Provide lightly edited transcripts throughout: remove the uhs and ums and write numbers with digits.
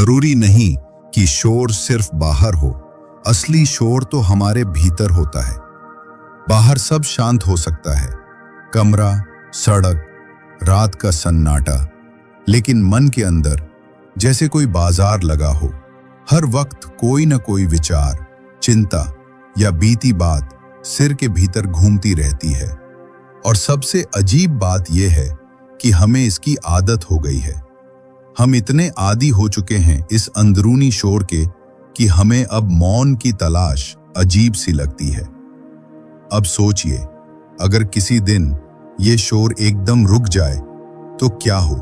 जरूरी नहीं कि शोर सिर्फ बाहर हो, असली शोर तो हमारे भीतर होता है। बाहर सब शांत हो सकता है, कमरा, सड़क, रात का सन्नाटा, लेकिन मन के अंदर जैसे कोई बाजार लगा हो। हर वक्त कोई न कोई विचार, चिंता या बीती बात सिर के भीतर घूमती रहती है। और सबसे अजीब बात यह है कि हमें इसकी आदत हो गई है। हम इतने आदी हो चुके हैं इस अंदरूनी शोर के कि हमें अब मौन की तलाश अजीब सी लगती है। अब सोचिए, अगर किसी दिन ये शोर एकदम रुक जाए तो क्या हो?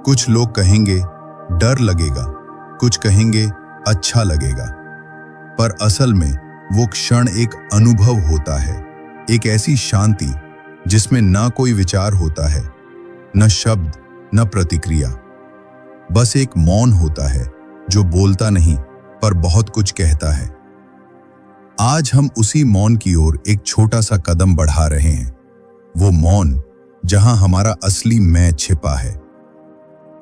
कुछ लोग कहेंगे डर लगेगा, कुछ कहेंगे अच्छा लगेगा, पर असल में वो क्षण एक अनुभव होता है, एक ऐसी शांति जिसमें ना कोई विचार होता है, न शब्द, न प्रतिक्रिया, बस एक मौन होता है जो बोलता नहीं पर बहुत कुछ कहता है। आज हम उसी मौन की ओर एक छोटा सा कदम बढ़ा रहे हैं, वो मौन जहां हमारा असली मैं छिपा है।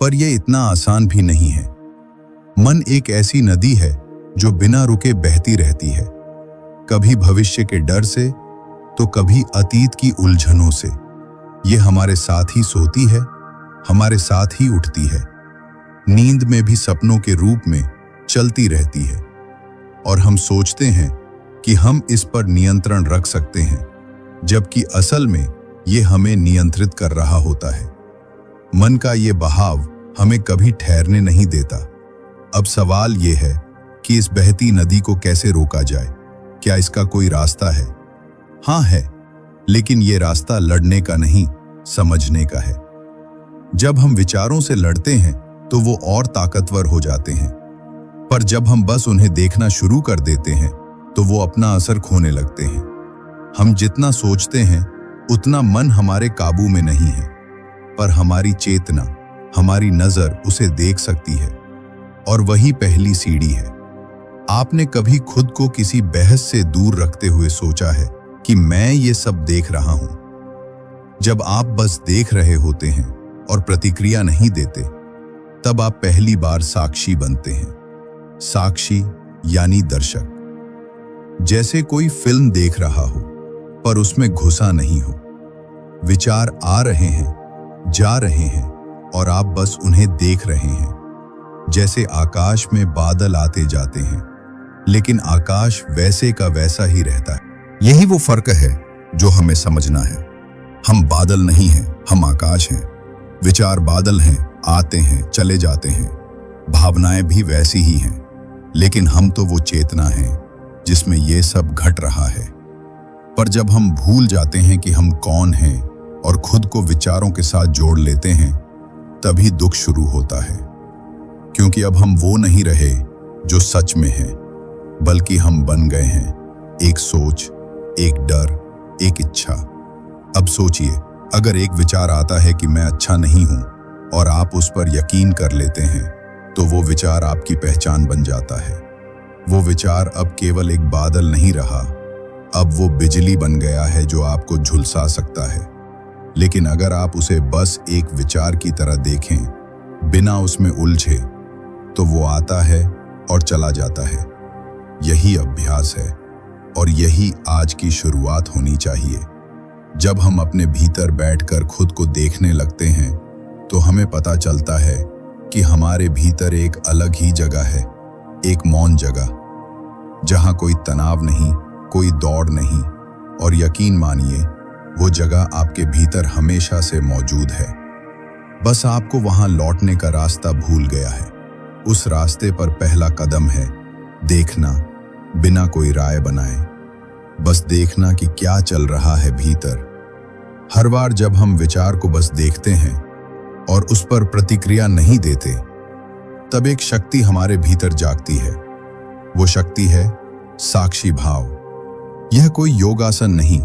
पर यह इतना आसान भी नहीं है। मन एक ऐसी नदी है जो बिना रुके बहती रहती है, कभी भविष्य के डर से तो कभी अतीत की उलझनों से। ये हमारे साथ ही सोती है, हमारे साथ ही उठती है, नींद में भी सपनों के रूप में चलती रहती है। और हम सोचते हैं कि हम इस पर नियंत्रण रख सकते हैं, जबकि असल में ये हमें नियंत्रित कर रहा होता है। मन का ये बहाव हमें कभी ठहरने नहीं देता। अब सवाल ये है कि इस बहती नदी को कैसे रोका जाए? क्या इसका कोई रास्ता है? हाँ है, लेकिन ये रास्ता लड़ने का नहीं, समझने का है। जब हम विचारों से लड़ते हैं तो वो और ताकतवर हो जाते हैं, पर जब हम बस उन्हें देखना शुरू कर देते हैं तो वो अपना असर खोने लगते हैं। हम जितना सोचते हैं उतना मन हमारे काबू में नहीं है, पर हमारी चेतना, हमारी नजर उसे देख सकती है, और वही पहली सीढ़ी है। आपने कभी खुद को किसी बहस से दूर रखते हुए सोचा है कि मैं ये सब देख रहा हूं? जब आप बस देख रहे होते हैं और प्रतिक्रिया नहीं देते, तब आप पहली बार साक्षी बनते हैं। साक्षी यानी दर्शक, जैसे कोई फिल्म देख रहा हो पर उसमें घुसा नहीं हो। विचार आ रहे हैं, जा रहे हैं, और आप बस उन्हें देख रहे हैं। जैसे आकाश में बादल आते जाते हैं, लेकिन आकाश वैसे का वैसा ही रहता है। यही वो फर्क है जो हमें समझना है। हम बादल नहीं हैं, हम आकाश हैं। विचार बादल हैं, आते हैं, चले जाते हैं। भावनाएं भी वैसी ही हैं, लेकिन हम तो वो चेतना हैं जिसमें ये सब घट रहा है। पर जब हम भूल जाते हैं कि हम कौन हैं और खुद को विचारों के साथ जोड़ लेते हैं, तभी दुख शुरू होता है। क्योंकि अब हम वो नहीं रहे जो सच में हैं, बल्कि हम बन गए हैं एक सोच, एक डर, एक इच्छा। अब सोचिए, अगर एक विचार आता है कि मैं अच्छा नहीं हूं और आप उस पर यकीन कर लेते हैं, तो वो विचार आपकी पहचान बन जाता है। वो विचार अब केवल एक बादल नहीं रहा, अब वो बिजली बन गया है जो आपको झुलसा सकता है। लेकिन अगर आप उसे बस एक विचार की तरह देखें, बिना उसमें उलझे, तो वो आता है और चला जाता है। यही अभ्यास है, और यही आज की शुरुआत होनी चाहिए। जब हम अपने भीतर बैठकर खुद को देखने लगते हैं, तो हमें पता चलता है कि हमारे भीतर एक अलग ही जगह है, एक मौन जगह, जहां कोई तनाव नहीं, कोई दौड़ नहीं, और यकीन मानिए, वो जगह आपके भीतर हमेशा से मौजूद है। बस आपको वहां लौटने का रास्ता भूल गया है। उस रास्ते पर पहला कदम है देखना, बिना कोई राय बनाए। बस देखना कि क्या चल रहा है भीतर। हर बार जब हम विचार को बस देखते हैं और उस पर प्रतिक्रिया नहीं देते, तब एक शक्ति हमारे भीतर जागती है। वो शक्ति है साक्षी भाव। यह कोई योगासन नहीं,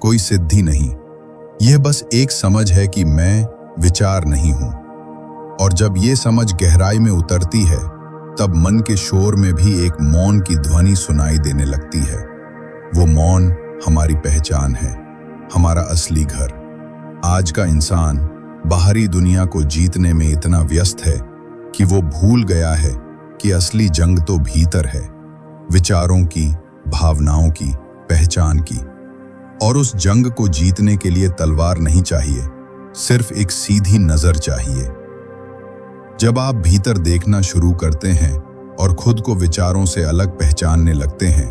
कोई सिद्धि नहीं, यह बस एक समझ है कि मैं विचार नहीं हूं। और जब ये समझ गहराई में उतरती है, तब मन के शोर में भी एक मौन की ध्वनि सुनाई देने लगती है। वो मौन हमारी पहचान है, हमारा असली घर। आज का इंसान बाहरी दुनिया को जीतने में इतना व्यस्त है कि वो भूल गया है कि असली जंग तो भीतर है, विचारों की, भावनाओं की, पहचान की। और उस जंग को जीतने के लिए तलवार नहीं चाहिए, सिर्फ एक सीधी नजर चाहिए। जब आप भीतर देखना शुरू करते हैं और खुद को विचारों से अलग पहचानने लगते हैं,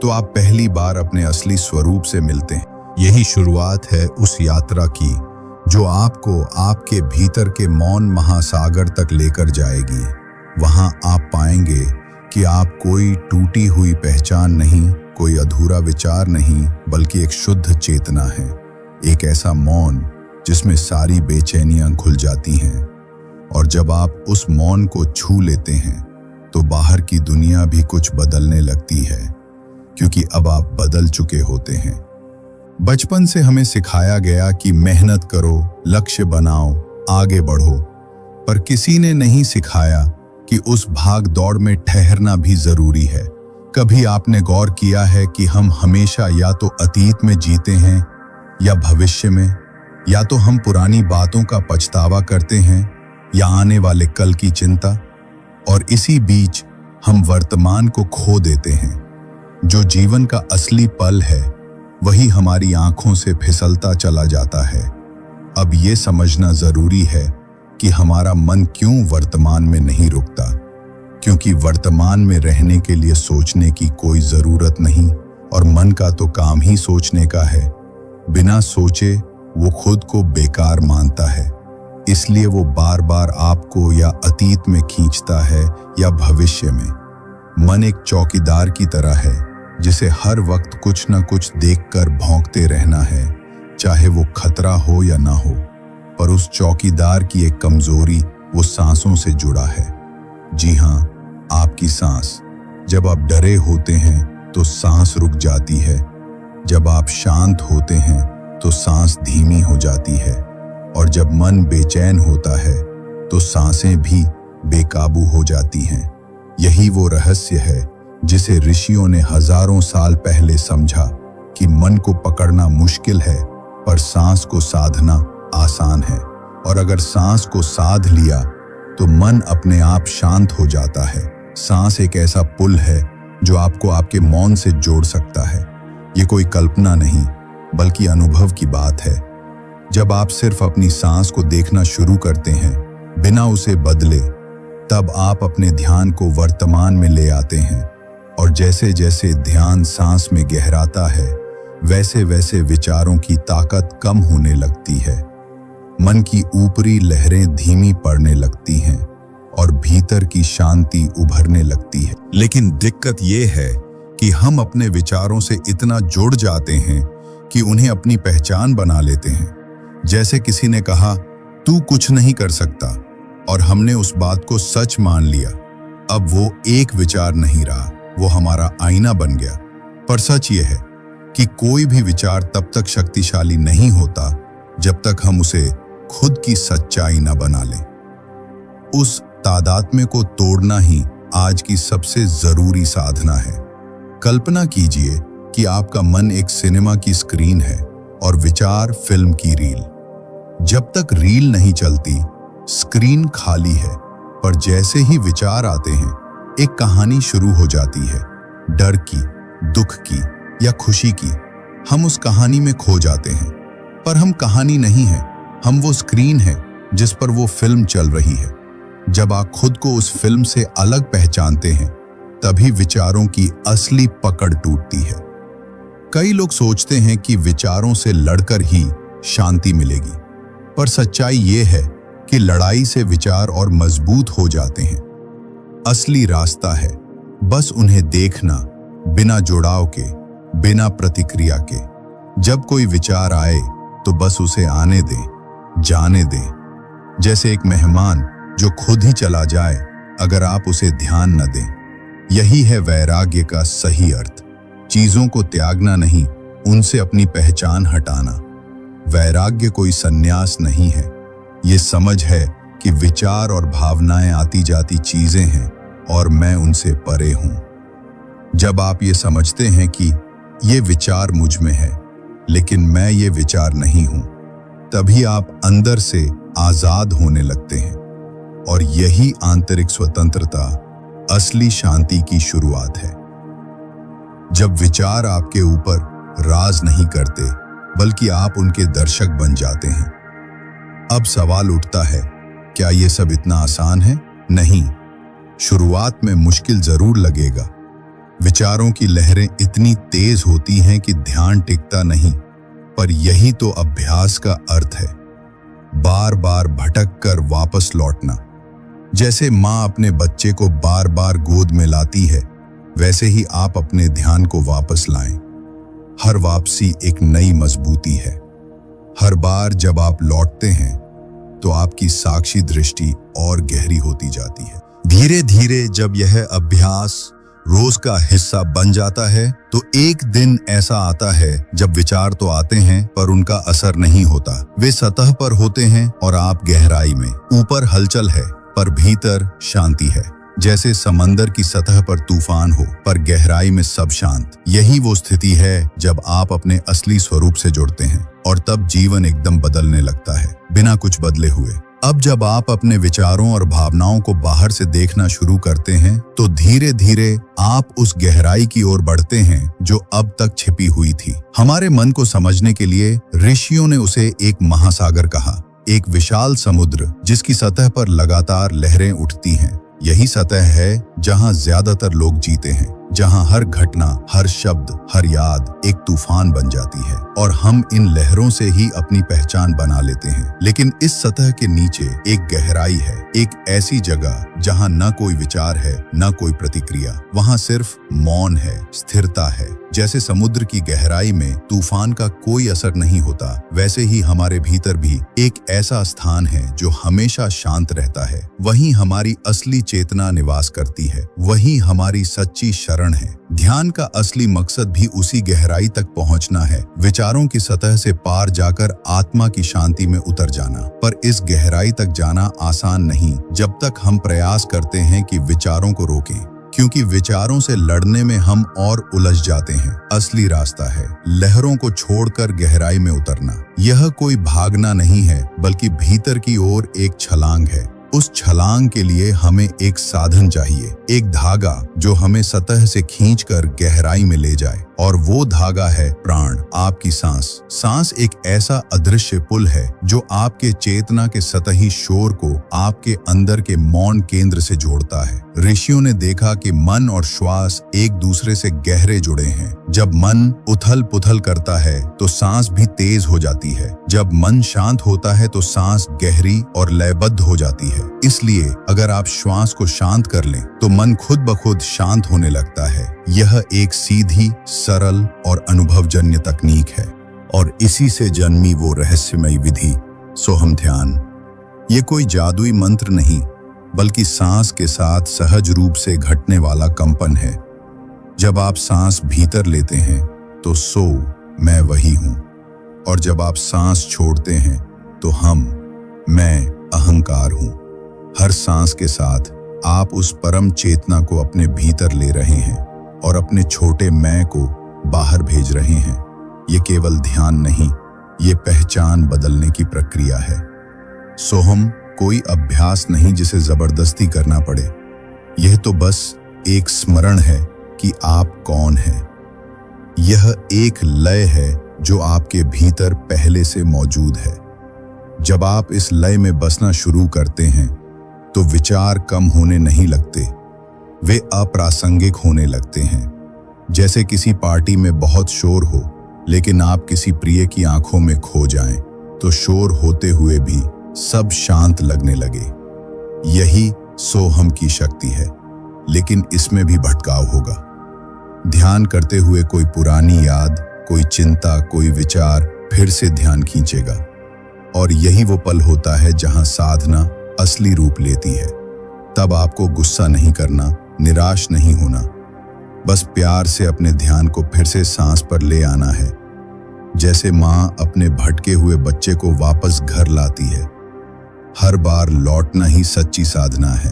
तो आप पहली बार अपने असली स्वरूप से मिलते हैं। यही शुरुआत है उस यात्रा की जो आपको आपके भीतर के मौन महासागर तक लेकर जाएगी। वहां आप पाएंगे कि आप कोई टूटी हुई पहचान नहीं, कोई अधूरा विचार नहीं, बल्कि एक शुद्ध चेतना है। एक ऐसा मौन जिसमें सारी बेचैनियां खुल जाती हैं। और जब आप उस मौन को छू लेते हैं तो बाहर की दुनिया भी कुछ बदलने लगती है, क्योंकि अब आप बदल चुके होते हैं। बचपन से हमें सिखाया गया कि मेहनत करो, लक्ष्य बनाओ, आगे बढ़ो, पर किसी ने नहीं सिखाया कि उस भाग दौड़ में ठहरना भी जरूरी है। कभी आपने गौर किया है कि हम हमेशा या तो अतीत में जीते हैं या भविष्य में, या तो हम पुरानी बातों का पछतावा करते हैं या आने वाले कल की चिंता, और इसी बीच हम वर्तमान को खो देते हैं। जो जीवन का असली पल है वही हमारी आंखों से फिसलता चला जाता है। अब ये समझना जरूरी है कि हमारा मन क्यों वर्तमान में नहीं रुकता, क्योंकि वर्तमान में रहने के लिए सोचने की कोई जरूरत नहीं, और मन का तो काम ही सोचने का है। बिना सोचे वो खुद को बेकार मानता है, इसलिए वो बार बार आपको या अतीत में खींचता है या भविष्य में। मन एक चौकीदार की तरह है जिसे हर वक्त कुछ न कुछ देखकर भौंकते रहना है, चाहे वो खतरा हो या ना हो। पर उस चौकीदार की एक कमजोरी वो सांसों से जुड़ा है। जी हाँ, आपकी सांस। जब आप डरे होते हैं तो सांस रुक जाती है, जब आप शांत होते हैं तो सांस धीमी हो जाती है, और जब मन बेचैन होता है तो सांसें भी बेकाबू हो जाती हैं। यही वो रहस्य है जिसे ऋषियों ने हजारों साल पहले समझा कि मन को पकड़ना मुश्किल है, पर सांस को साधना आसान है। और अगर सांस को साध लिया तो मन अपने आप शांत हो जाता है। सांस एक ऐसा पुल है जो आपको आपके मौन से जोड़ सकता है। ये कोई कल्पना नहीं, बल्कि अनुभव की बात है। जब आप सिर्फ अपनी सांस को देखना शुरू करते हैं बिना उसे बदले, तब आप अपने ध्यान को वर्तमान में ले आते हैं। और जैसे जैसे ध्यान सांस में गहराता है, वैसे वैसे विचारों की ताकत कम होने लगती है। मन की ऊपरी लहरें धीमी पड़ने लगती हैं और भीतर की शांति उभरने लगती है। लेकिन दिक्कत ये है कि हम अपने विचारों से इतना जुड़ जाते हैं कि उन्हें अपनी पहचान बना लेते हैं। जैसे किसी ने कहा, तू कुछ नहीं कर सकता, और हमने उस बात को सच मान लिया। अब वो एक विचार नहीं रहा, वो हमारा आईना बन गया। पर सच ये है कि कोई भी विचार तब तक शक्तिशाली नहीं होता जब तक हम उसे खुद की सच्चाई न बना लें। उस तादात्म्य को तोड़ना ही आज की सबसे जरूरी साधना है। कल्पना कीजिए कि आपका मन एक सिनेमा की स्क्रीन है और विचार फिल्म की रील। जब तक रील नहीं चलती, स्क्रीन खाली है, पर जैसे ही विचार आते हैं, एक कहानी शुरू हो जाती है। डर की, दुख की या खुशी की। हम उस कहानी में खो जाते हैं, पर हम कहानी नहीं है, हम वो स्क्रीन है जिस पर वो फिल्म चल रही है। जब आप खुद को उस फिल्म से अलग पहचानते हैं, तभी विचारों की असली पकड़ टूटती है। कई लोग सोचते हैं कि विचारों से लड़कर ही शांति मिलेगी, पर सच्चाई ये है कि लड़ाई से विचार और मजबूत हो जाते हैं। असली रास्ता है बस उन्हें देखना, बिना जुड़ाव के, बिना प्रतिक्रिया के। जब कोई विचार आए तो बस उसे आने दें, जाने दें, जैसे एक मेहमान जो खुद ही चला जाए अगर आप उसे ध्यान न दें। यही है वैराग्य का सही अर्थ। चीजों को त्यागना नहीं, उनसे अपनी पहचान हटाना। वैराग्य कोई संन्यास नहीं है, ये समझ है कि विचार और भावनाएं आती जाती चीजें हैं और मैं उनसे परे हूं। जब आप ये समझते हैं कि ये विचार मुझ में है लेकिन मैं ये विचार नहीं हूं, तभी आप अंदर से आजाद होने लगते हैं। और यही आंतरिक स्वतंत्रता असली शांति की शुरुआत है। जब विचार आपके ऊपर राज नहीं करते बल्कि आप उनके दर्शक बन जाते हैं। अब सवाल उठता है, क्या ये सब इतना आसान है? नहीं, शुरुआत में मुश्किल जरूर लगेगा। विचारों की लहरें इतनी तेज होती हैं कि ध्यान टिकता नहीं, पर यही तो अभ्यास का अर्थ है, बार बार भटक कर वापस लौटना। जैसे माँ अपने बच्चे को बार बार गोद में लाती है, वैसे ही आप अपने ध्यान को वापस लाएं। हर वापसी एक नई मजबूती है। हर बार जब आप लौटते हैं तो आपकी साक्षी दृष्टि और गहरी होती जाती है। धीरे धीरे जब यह अभ्यास रोज का हिस्सा बन जाता है तो एक दिन ऐसा आता है जब विचार तो आते हैं पर उनका असर नहीं होता। वे सतह पर होते हैं और आप गहराई में। ऊपर हलचल है पर भीतर शांति है। जैसे समंदर की सतह पर तूफान हो पर गहराई में सब शांत। यही वो स्थिति है जब आप अपने असली स्वरूप से जुड़ते हैं और तब जीवन एकदम बदलने लगता है, बिना कुछ बदले हुए। अब जब आप अपने विचारों और भावनाओं को बाहर से देखना शुरू करते हैं तो धीरे धीरे आप उस गहराई की ओर बढ़ते हैं जो अब तक छिपी हुई थी। हमारे मन को समझने के लिए ऋषियों ने उसे एक महासागर कहा, एक विशाल समुद्र जिसकी सतह पर लगातार लहरें उठती हैं। यही सतह है जहां ज्यादातर लोग जीते हैं, जहां हर घटना, हर शब्द, हर याद एक तूफान बन जाती है और हम इन लहरों से ही अपनी पहचान बना लेते हैं। लेकिन इस सतह के नीचे एक गहराई है, एक ऐसी जगह जहां न कोई विचार है, न कोई प्रतिक्रिया। वहां सिर्फ मौन है, स्थिरता है। जैसे समुद्र की गहराई में तूफान का कोई असर नहीं होता, वैसे ही हमारे भीतर भी एक ऐसा स्थान है जो हमेशा शांत रहता है। वहीं हमारी असली चेतना निवास करती है, वहीं हमारी सच्ची शरण है। ध्यान का असली मकसद भी उसी गहराई तक पहुंचना है, विचारों की सतह से पार जाकर आत्मा की शांति में उतर जाना। पर इस गहराई तक जाना आसान नहीं जब तक हम प्रयास करते हैं कि विचारों को रोकें, क्योंकि विचारों से लड़ने में हम और उलझ जाते हैं। असली रास्ता है लहरों को छोड़कर गहराई में उतरना। यह कोई भागना नहीं है बल्कि भीतर की ओर एक छलांग है। उस छलांग के लिए हमें एक साधन चाहिए, एक धागा जो हमें सतह से खींचकर गहराई में ले जाए, और वो धागा है प्राण, आपकी सांस। सांस एक ऐसा अदृश्य पुल है जो आपके चेतना के सतही शोर को आपके अंदर के मौन केंद्र से जोड़ता है। ऋषियों ने देखा कि मन और श्वास एक दूसरे से गहरे जुड़े हैं। जब मन उथल पुथल करता है तो सांस भी तेज हो जाती है। जब मन शांत होता है तो सांस गहरी और लयबद्ध हो जाती है। इसलिए अगर आप श्वास को शांत कर लें तो मन खुद ब खुद शांत होने लगता है। यह एक सीधी, सरल और अनुभवजन्य तकनीक है और इसी से जन्मी वो रहस्यमयी विधि सोहम ध्यान। ये कोई जादुई मंत्र नहीं बल्कि सांस के साथ सहज रूप से घटने वाला कंपन है। जब आप सांस भीतर लेते हैं तो सो मैं वही हूं, और जब आप सांस छोड़ते हैं तो मैं अहंकार हूं। हर सांस के साथ आप उस परम चेतना को अपने भीतर ले रहे हैं और अपने छोटे मैं को बाहर भेज रहे हैं। ये केवल ध्यान नहीं, ये पहचान बदलने की प्रक्रिया है। सोहम कोई अभ्यास नहीं जिसे जबरदस्ती करना पड़े। यह तो बस एक स्मरण है कि आप कौन हैं। यह एक लय है जो आपके भीतर पहले से मौजूद है। जब आप इस लय में बसना शुरू करते हैं तो विचार कम होने नहीं लगते, वे अप्रासंगिक होने लगते हैं। जैसे किसी पार्टी में बहुत शोर हो लेकिन आप किसी प्रिय की आंखों में खो जाएं तो शोर होते हुए भी सब शांत लगने लगे। यही सोहम की शक्ति है, लेकिन इसमें भी भटकाव होगा। ध्यान करते हुए कोई पुरानी याद, कोई चिंता, कोई विचार फिर से ध्यान खींचेगा, और यही वो पल होता है जहां साधना असली रूप लेती है। तब आपको गुस्सा नहीं करना, निराश नहीं होना, बस प्यार से अपने ध्यान को फिर से सांस पर ले आना है। जैसे माँ अपने भटके हुए बच्चे को वापस घर लाती है। हर बार लौटना ही सच्ची साधना है।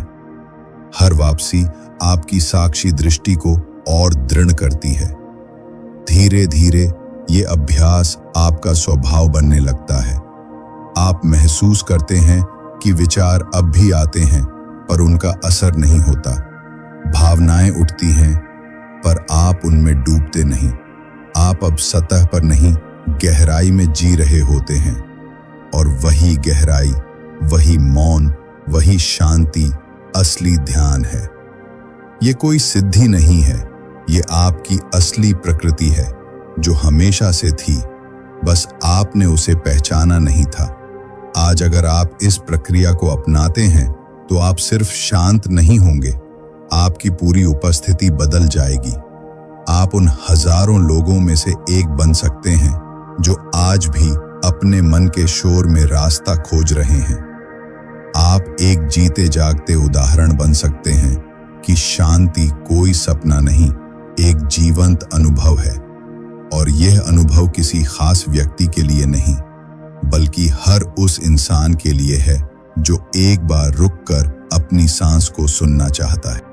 हर वापसी आपकी साक्षी दृष्टि को और दृढ़ करती है। धीरे धीरे ये अभ्यास आपका स्वभाव बनने लगता है। आप महसूस करते हैं कि विचार अब भी आते हैं पर उनका असर नहीं होता, भावनाएं उठती हैं पर आप उनमें डूबते नहीं। आप अब सतह पर नहीं, गहराई में जी रहे होते हैं, और वही गहराई, वही मौन, वही शांति असली ध्यान है। ये कोई सिद्धि नहीं है, ये आपकी असली प्रकृति है जो हमेशा से थी, बस आपने उसे पहचाना नहीं था। आज अगर आप इस प्रक्रिया को अपनाते हैं तो आप सिर्फ शांत नहीं होंगे, आपकी पूरी उपस्थिति बदल जाएगी। आप उन हजारों लोगों में से एक बन सकते हैं जो आज भी अपने मन के शोर में रास्ता खोज रहे हैं। आप एक जीते जागते उदाहरण बन सकते हैं कि शांति कोई सपना नहीं, एक जीवंत अनुभव है, और यह अनुभव किसी खास व्यक्ति के लिए नहीं, बल्कि हर उस इंसान के लिए है जो एक बार रुककर अपनी सांस को सुनना चाहता है।